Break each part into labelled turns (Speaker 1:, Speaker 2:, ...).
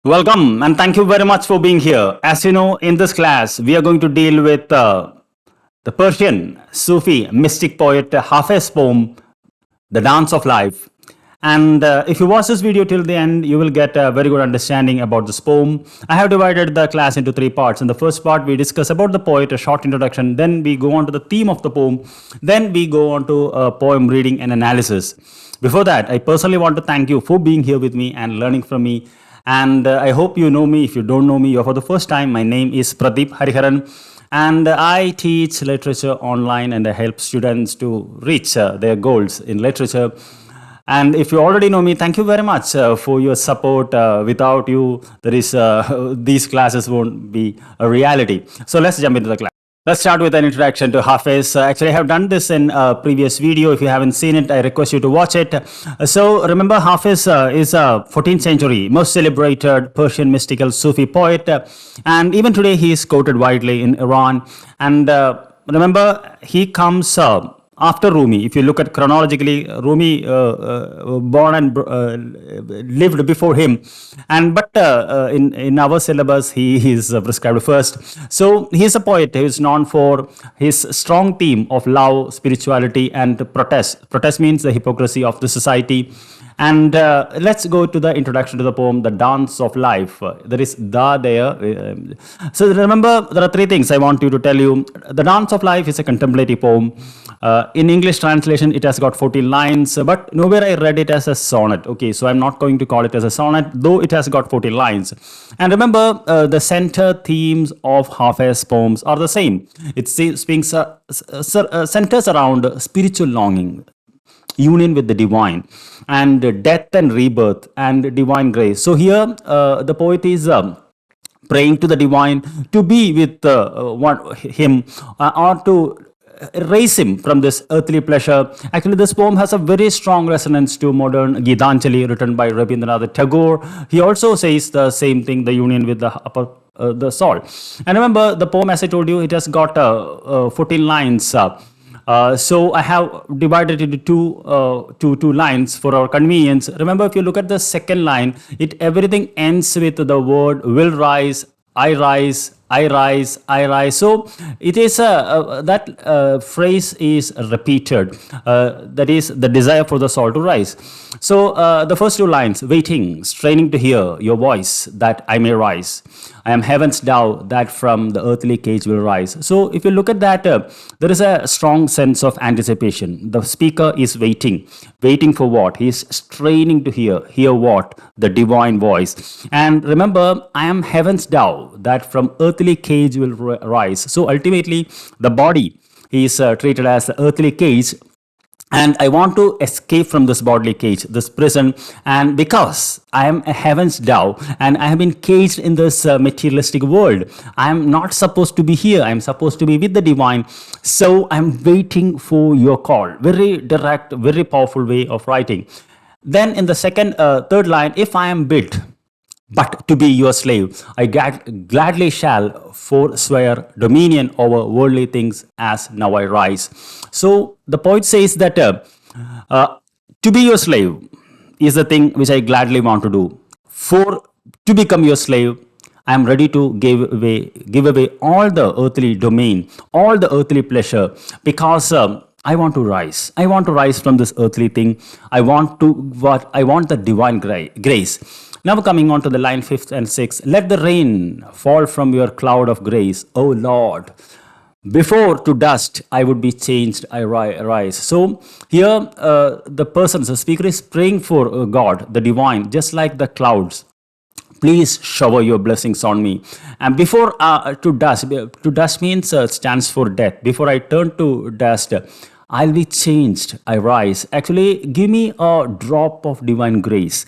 Speaker 1: Welcome and thank you very much for being here. As you know, in this class, we are going to deal with the Persian Sufi mystic poet Hafez poem, The Dance of Life. And if you watch this video till the end, you will get a very good understanding about this poem. I have divided the class into three parts. In the first part, we discuss about the poet, a short introduction. Then we go on to the theme of the poem. Then we go on to poem reading and analysis. Before that, I personally want to thank you for being here with me and learning from me. And I hope you know me. If you don't know me, you're for the first time. My name is Pradeep Hariharan. And I teach literature online and I help students to reach their goals in literature. And if you already know me, thank you very much for your support. Without you, these classes won't be a reality. So let's jump into the class. Let's start with an introduction to Hafez. Actually, I have done this in a previous video. If you haven't seen it, I request you to watch it. So remember, Hafez is a 14th century most celebrated Persian mystical Sufi poet. And even today, he is quoted widely in Iran. And remember, he comes after Rumi. If you look at chronologically, Rumi born and lived before him, and but in our syllabus he is prescribed first. So he is a poet who is known for his strong theme of love, spirituality, and protest. Protest means the hypocrisy of the society. And let's go to the introduction to the poem, The Dance of Life. There is da there. So remember, there are three things I want you to tell you. The Dance of Life is a contemplative poem. In English translation, it has got 14 lines, but nowhere I read it as a sonnet. Okay, so I'm not going to call it as a sonnet, though it has got 14 lines. And remember, the center themes of Hafez's poems are the same. It centers around spiritual longing, union with the divine, and death and rebirth and divine grace. So here the poet is praying to the divine to be with him or to erase him from this earthly pleasure. Actually, this poem has a very strong resonance to modern Gitanjali written by Rabindranath Tagore. He also says the same thing, the union with the upper the soul. And remember, the poem, as I told you, it has got 14 lines. So I have divided it into two lines for our convenience. Remember, if you look at the second line, everything ends with the word will rise, I rise, I rise, I rise. So it is that phrase is repeated. That is the desire for the soul to rise. So the first two lines, waiting, straining to hear your voice that I may rise. I am heaven's dove that from the earthly cage will rise. So if you look at that, there is a strong sense of anticipation. The speaker is waiting. Waiting for what? He is straining to hear what? The divine voice. And remember, I am heaven's dove that from earthly cage will rise. So ultimately, the body is treated as the earthly cage. And I want to escape from this bodily cage, this prison. And because I am a heaven's dove and I have been caged in this materialistic world, I am not supposed to be here. I am supposed to be with the divine. So I'm waiting for your call. Very direct, very powerful way of writing. Then in the third line, if I am bid, but to be your slave, I gladly shall forswear dominion over worldly things as now I rise. So the poet says that to be your slave is the thing which I gladly want to do. For to become your slave, I am ready to give away all the earthly domain, all the earthly pleasure, because I want to rise. I want to rise from this earthly thing. I want the divine grace. Now coming on to the line 5th and 6th. Let the rain fall from your cloud of grace, O Lord. Before to dust I would be changed, I rise. So here the speaker is praying for God, the divine, just like the clouds. Please shower your blessings on me. And before to dust means stands for death. Before I turn to dust, I'll be changed, I rise. Actually, give me a drop of divine grace,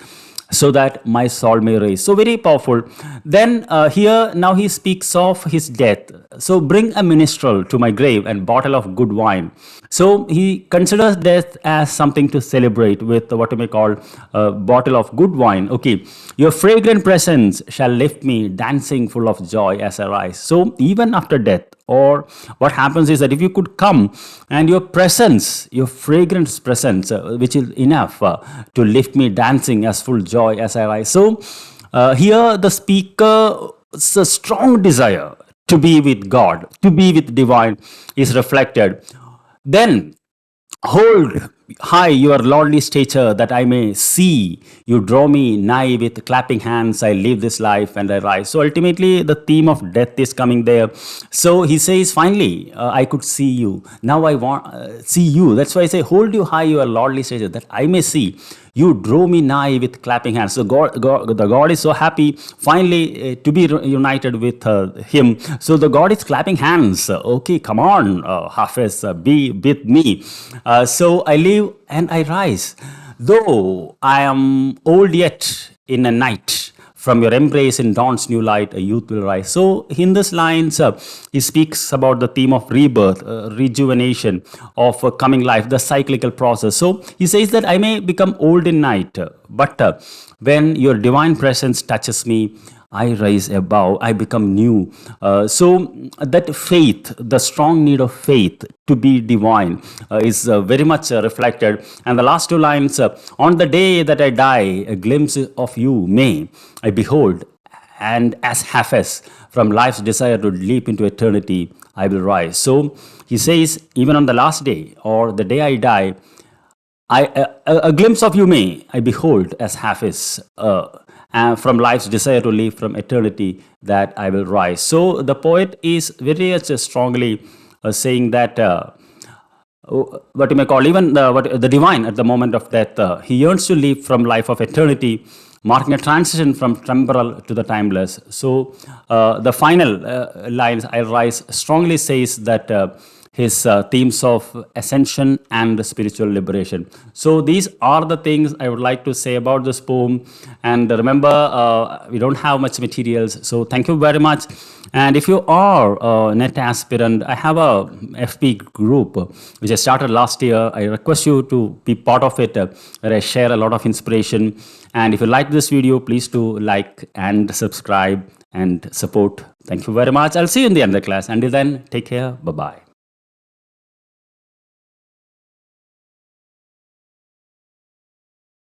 Speaker 1: so that my soul may rise. So very powerful. Then here now he speaks of his death. So bring a minstrel to my grave and bottle of good wine. So he considers death as something to celebrate with what you may call a bottle of good wine. Okay, your fragrant presence shall lift me, dancing full of joy as I rise. So even after death, or what happens is that if you could come and your presence, your fragrance presence, which is enough to lift me dancing as full joy as I rise. So Here, the speaker's a strong desire to be with God, to be with divine, is reflected. Then hold high your lordly stature that I may see. You draw me nigh with clapping hands. I live this life and I rise. So ultimately, the theme of death is coming there. So he says, finally, I could see you. Now I want see you. That's why I say, hold you high your lordly stature that I may see. You drew me nigh with clapping hands. So the God is so happy finally to be united with him. So the God is clapping hands. Okay, come on, Hafez, be with me. So I live and I rise. Though I am old yet in a night, from your embrace in dawn's new light, a youth will rise. So, in these lines, he speaks about the theme of rebirth, rejuvenation of coming life, the cyclical process. So, he says that I may become old in night, but when your divine presence touches me, I rise above, I become new. So, that faith, the strong need of faith to be divine, is very much reflected. And the last two lines, on the day that I die, a glimpse of you may I behold, and as Hafez, from life's desire to leap into eternity, I will rise. So, he says, even on the last day or the day I die, a glimpse of you may I behold as Hafiz, and from life's desire to live from eternity that I will rise. So the poet is very much strongly saying that what you may call even the divine at the moment of death, he yearns to live from life of eternity, marking a transition from temporal to the timeless. So the final lines, I rise, strongly says that his themes of ascension and spiritual liberation. So these are the things I would like to say about this poem. And remember, we don't have much materials. So thank you very much. And if you are a net aspirant, I have a FP group which I started last year. I request you to be part of it, where I share a lot of inspiration. And if you like this video, please do like and subscribe and support. Thank you very much. I'll see you in the end of the class. Until then, take care. Bye-bye.